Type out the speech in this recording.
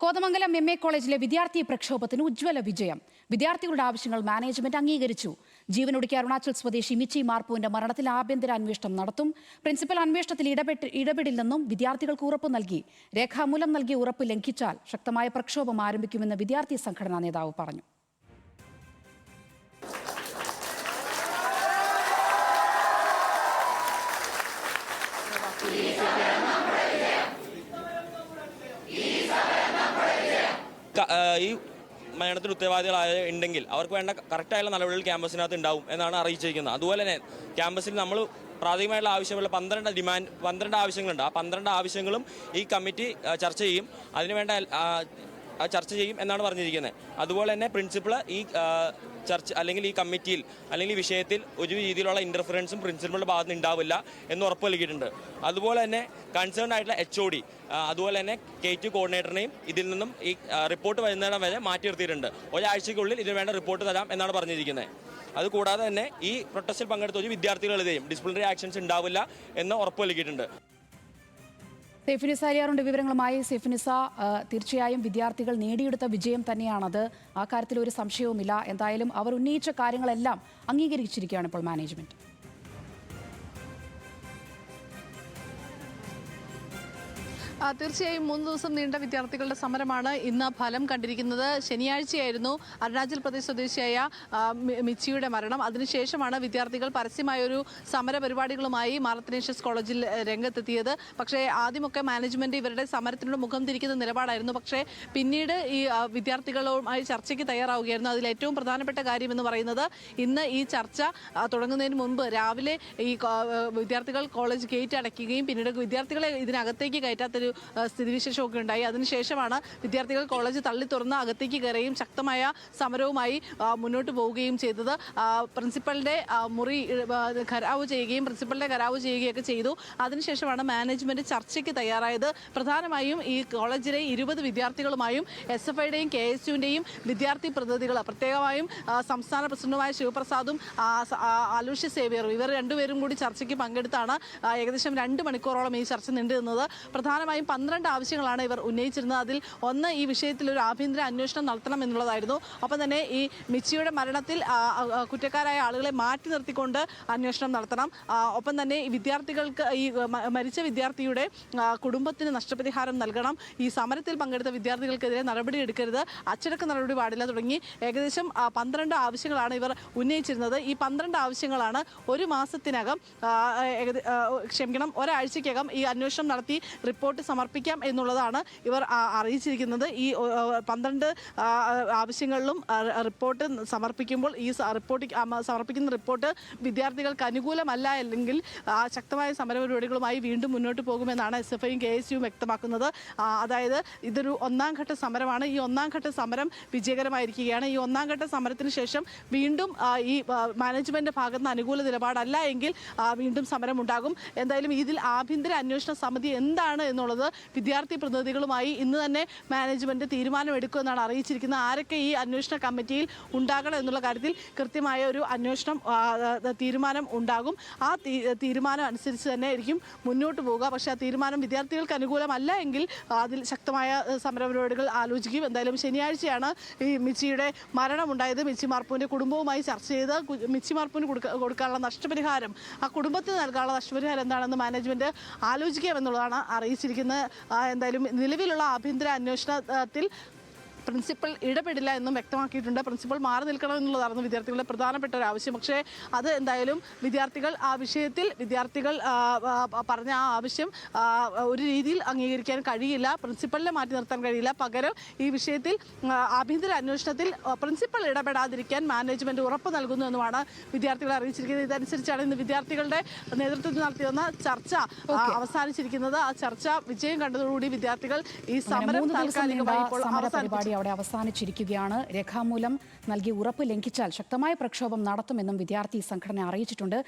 Kothamangalam MA. കോളേജിലെ വിദ്യാർത്ഥി പ്രക്ഷോഭത്തിന് ഉജ്ജ്വല വിജയം. വിദ്യാർത്ഥികളുടെ ആവശ്യങ്ങൾ മാനേജ്മെന്റ് അംഗീകരിച്ചു. ജീവനൊടുക്കിയ അരുണാചൽ സ്വദേശി മിച്ചി മാർപ്പുവിന്റെ മരണത്തിൽ ആഭ്യന്തര അന്വേഷണം നടത്തും. പ്രിൻസിപ്പൽ അന്വേഷണത്തിൽ ഇടപെടില്ലെന്നും വിദ്യാർത്ഥികൾക്ക് ഉറപ്പ് നൽകി. രേഖാമൂലം നൽകിയ ഉറപ്പ് ലംഘിച്ചാൽ ശക്തമായ പ്രക്ഷോഭം ആരംഭിക്കുമെന്ന് വിദ്യാർത്ഥി സംഘടനാ നേതാവ് പറഞ്ഞു. ഈ മരണത്തിന് ഉത്തരവാദികളായ അവർക്ക് വേണ്ട കറക്റ്റായുള്ള നടപടികൾ ക്യാമ്പസിനകത്ത് ഉണ്ടാവും എന്നാണ് അറിയിച്ചിരിക്കുന്നത്. അതുപോലെ തന്നെ ക്യാമ്പസിൽ നമ്മൾ പ്രാഥമികമായിട്ടുള്ള ആവശ്യമുള്ള 12 ആവശ്യങ്ങളുണ്ട്. ആ 12 ആവശ്യങ്ങളും ഈ കമ്മിറ്റി ചർച്ച ചെയ്യും. അതിനുവേണ്ട ചർച്ച ചെയ്യും എന്നാണ് പറഞ്ഞിരിക്കുന്നത്. അതുപോലെ തന്നെ പ്രിൻസിപ്പൾ ഈ ചർച്ച അല്ലെങ്കിൽ ഈ കമ്മിറ്റിയിൽ അല്ലെങ്കിൽ ഈ വിഷയത്തിൽ ഒരു രീതിയിലുള്ള ഇൻ്റർഫറൻസും പ്രിൻസിപ്പളുടെ ഭാഗത്ത് നിന്ന് ഉണ്ടാവില്ല എന്ന് ഉറപ്പ് നൽകിയിട്ടുണ്ട്. അതുപോലെ തന്നെ കൺസേൺ ആയിട്ടുള്ള HOD അതുപോലെ തന്നെ KT കോർഡിനേറ്ററിനെയും ഇതിൽ നിന്നും ഈ റിപ്പോർട്ട് വരുന്നിടം വരെ മാറ്റി നിർത്തിയിട്ടുണ്ട്. ഒരാഴ്ചയ്ക്കുള്ളിൽ ഇതിന് വേണ്ട റിപ്പോർട്ട് തരാം എന്നാണ് പറഞ്ഞിരിക്കുന്നത്. അതുകൂടാതെ തന്നെ ഈ പ്രൊട്ടസ്റ്റിൽ പങ്കെടുത്ത ഒരു വിദ്യാർത്ഥികളെതിരെയും ഡിസിപ്ലിനറി ആക്ഷൻസ് ഉണ്ടാവില്ല എന്ന് ഉറപ്പ് നൽകിയിട്ടുണ്ട്. സൈഫുനിസ അലിയാറുണ്ട് വിവരങ്ങളുമായി. സൈഫുനിസ, തീർച്ചയായും വിദ്യാർത്ഥികൾ നേടിയെടുത്ത വിജയം തന്നെയാണത്. ആ കാര്യത്തിൽ ഒരു സംശയവുമില്ല. എന്തായാലും അവർ ഉന്നയിച്ച കാര്യങ്ങളെല്ലാം അംഗീകരിച്ചിരിക്കുകയാണ് ഇപ്പോൾ മാനേജ്മെന്റ്. തീർച്ചയായും 3 ദിവസം നീണ്ട വിദ്യാർത്ഥികളുടെ സമരമാണ് ഇന്ന് ഫലം കണ്ടിരിക്കുന്നത്. ശനിയാഴ്ചയായിരുന്നു അരുണാചൽ പ്രദേശ് സ്വദേശിയായ മിച്ചിയുടെ മരണം. അതിനുശേഷമാണ് വിദ്യാർത്ഥികൾ പരസ്യമായ ഒരു സമര പരിപാടികളുമായി മാർ അത്തനേഷ്യസ് കോളേജിൽ രംഗത്തെത്തിയത്. പക്ഷേ ആദ്യമൊക്കെ മാനേജ്മെന്റ് ഇവരുടെ സമരത്തിനോട് മുഖം തിരിക്കുന്ന നിലപാടായിരുന്നു. പക്ഷേ പിന്നീട് ഈ വിദ്യാർത്ഥികളുമായി ചർച്ചയ്ക്ക് തയ്യാറാവുകയായിരുന്നു. അതിൽ ഏറ്റവും പ്രധാനപ്പെട്ട കാര്യം എന്ന് പറയുന്നത്, ഇന്ന് ഈ ചർച്ച തുടങ്ങുന്നതിന് മുൻപ് രാവിലെ ഈ വിദ്യാർത്ഥികൾ കോളേജ് ഗേറ്റ് അടയ്ക്കുകയും പിന്നീട് വിദ്യാർത്ഥികളെ ഇതിനകത്തേക്ക് കയറ്റാത്തൊരു സ്ഥിതിവിശേഷമൊക്കെ ഉണ്ടായി. അതിനുശേഷമാണ് വിദ്യാർത്ഥികൾ കോളേജ് തള്ളി തുറന്ന് അകത്തേക്ക് കയറുകയും ശക്തമായ സമരവുമായി മുന്നോട്ട് പോവുകയും ചെയ്തത്. പ്രിൻസിപ്പലിന്റെ മുറി ഘരാവ് ചെയ്യുകയൊക്കെ ചെയ്തു. അതിനുശേഷമാണ് മാനേജ്മെന്റ് ചർച്ചയ്ക്ക് തയ്യാറായത്. പ്രധാനമായും ഈ കോളേജിലെ 20 വിദ്യാർത്ഥികളുമായും SFIയുടെയും KSUവിന്റെയും വിദ്യാർത്ഥി പ്രതിനിധികൾ, പ്രത്യേകമായും സംസ്ഥാന പ്രസിഡന്റുമായ ശിവപ്രസാദും അലൂഷ്യ സേവ്യറും, ഇവർ രണ്ടുപേരും കൂടി ചർച്ചയ്ക്ക് പങ്കെടുത്താണ് ഏകദേശം 2 മണിക്കൂറോളം ഈ ചർച്ച നീണ്ടുനിന്നത്. പ്രധാനമായും 12 ആവശ്യങ്ങളാണ് ഇവർ ഉന്നയിച്ചിരുന്നത്. അതിൽ ഒന്ന്, ഈ വിഷയത്തിൽ ഒരു ആഭ്യന്തര അന്വേഷണം നടത്തണം എന്നുള്ളതായിരുന്നു. ഒപ്പം തന്നെ ഈ മിച്ചിയുടെ മരണത്തിൽ കുറ്റക്കാരായ ആളുകളെ മാറ്റി നിർത്തിക്കൊണ്ട് അന്വേഷണം നടത്തണം. ഒപ്പം തന്നെ ഈ വിദ്യാർത്ഥികൾക്ക്, ഈ മരിച്ച വിദ്യാർത്ഥിയുടെ കുടുംബത്തിന് നഷ്ടപരിഹാരം നൽകണം. ഈ സമരത്തിൽ പങ്കെടുത്ത വിദ്യാർത്ഥികൾക്കെതിരെ നടപടിയെടുക്കരുത്, അച്ചടക്ക നടപടി പാടില്ല തുടങ്ങി ഏകദേശം 12 ആവശ്യങ്ങളാണ് ഇവർ ഉന്നയിച്ചിരുന്നത്. ഈ 12 ആവശ്യങ്ങളാണ് ഒരു മാസത്തിനകം ഒരാഴ്ചയ്ക്കകം ഈ അന്വേഷണം നടത്തി റിപ്പോർട്ട് സമർപ്പിക്കാം എന്നുള്ളതാണ് ഇവർ അറിയിച്ചിരിക്കുന്നത്. ഈ 12 ആവശ്യങ്ങളിലും റിപ്പോർട്ട് സമർപ്പിക്കുമ്പോൾ ഈ സമർപ്പിക്കുന്ന റിപ്പോർട്ട് വിദ്യാർത്ഥികൾക്ക് അനുകൂലമല്ല, അല്ലെങ്കിൽ ശക്തമായ സമരപരിപാടികളുമായി വീണ്ടും മുന്നോട്ട് പോകുമെന്നാണ് SFIയും KSUവും വ്യക്തമാക്കുന്നത്. അതായത് ഇതൊരു 1ാം ഘട്ട സമരമാണ്. ഈ 1ാം ഘട്ട സമരം വിജയകരമായിരിക്കുകയാണ്. ഈ 1ാം ഘട്ട സമരത്തിന് ശേഷം വീണ്ടും ഈ മാനേജ്മെന്റ് ഭാഗത്ത് നിന്ന് അനുകൂല നിലപാടല്ല എങ്കിൽ വീണ്ടും സമരമുണ്ടാകും. എന്തായാലും ഇതിൽ ആഭ്യന്തര അന്വേഷണ സമിതി എന്താണ് എന്നുള്ളത് വിദ്യാർത്ഥി പ്രതിനിധികളുമായി ഇന്ന് തന്നെ മാനേജ്മെന്റ് തീരുമാനമെടുക്കുമെന്നാണ് അറിയിച്ചിരിക്കുന്നത്. ആരൊക്കെ ഈ അന്വേഷണ കമ്മിറ്റിയിൽ ഉണ്ടാകണം എന്നുള്ള കാര്യത്തിൽ കൃത്യമായ ഒരു തീരുമാനം ഉണ്ടാകും. ആ തീരുമാനം അനുസരിച്ച് തന്നെ ആയിരിക്കും മുന്നോട്ട് പോവുക. പക്ഷേ ആ തീരുമാനം വിദ്യാർത്ഥികൾക്ക് അനുകൂലമല്ല എങ്കിൽ അതിൽ ശക്തമായ സമരപരിപാടികൾ ആലോചിക്കും. എന്തായാലും ശനിയാഴ്ചയാണ് ഈ മിച്ചിയുടെ മരണമുണ്ടായത്. മിച്ചി മാർപ്പുവിൻ്റെ കുടുംബവുമായി ചർച്ച ചെയ്ത് മിച്ചി മാർപ്പുവിന് കൊടുക്കാനുള്ള നഷ്ടപരിഹാരം, ആ കുടുംബത്തിന് നൽകാനുള്ള നഷ്ടപരിഹാരം എന്താണെന്ന് മാനേജ്മെന്റ് ആലോചിക്കാമെന്നുള്ളതാണ് അറിയിച്ചിരിക്കുന്നത്. എന്തായാലും നിലവിലുള്ള ആഭ്യന്തര അന്വേഷണത്തിൽ പ്രിൻസിപ്പൽ ഇടപെടില്ല എന്നും വ്യക്തമാക്കിയിട്ടുണ്ട്. പ്രിൻസിപ്പൽ മാറി നിൽക്കണം എന്നുള്ളതായിരുന്നു വിദ്യാർത്ഥികളുടെ പ്രധാനപ്പെട്ട ഒരു ആവശ്യം. പക്ഷേ അത് എന്തായാലും വിദ്യാർത്ഥികൾ പറഞ്ഞ ആ ആവശ്യം ഒരു രീതിയിൽ അംഗീകരിക്കാൻ കഴിയില്ല. പ്രിൻസിപ്പലിനെ മാറ്റി നിർത്താൻ കഴിയില്ല. പകരം ഈ വിഷയത്തിൽ ആഭ്യന്തര അന്വേഷണത്തിൽ പ്രിൻസിപ്പൽ ഇടപെടാതിരിക്കാൻ മാനേജ്മെന്റ് ഉറപ്പ് നൽകുന്നു എന്നുമാണ് വിദ്യാർത്ഥികളെ അറിയിച്ചിരിക്കുന്നത്. ഇതനുസരിച്ചാണ് ഇന്ന് വിദ്യാർത്ഥികളുടെ നേതൃത്വത്തിൽ നടത്തിവന്ന ചർച്ച അവസാനിച്ചിരിക്കുന്നത്. ആ ചർച്ച വിജയം കണ്ടതോടുകൂടി വിദ്യാർത്ഥികൾ ഈ സമരം താൽക്കാലികമായി ഇപ്പോൾ അവിടെ അവസാനിച്ചിരിക്കുകയാണ്. രേഖാമൂലം നൽകിയ ഉറപ്പ് ലംഘിച്ചാൽ ശക്തമായ പ്രക്ഷോഭം നടത്തുമെന്നും വിദ്യാർത്ഥി സംഘടന അറിയിച്ചിട്ടുണ്ട്.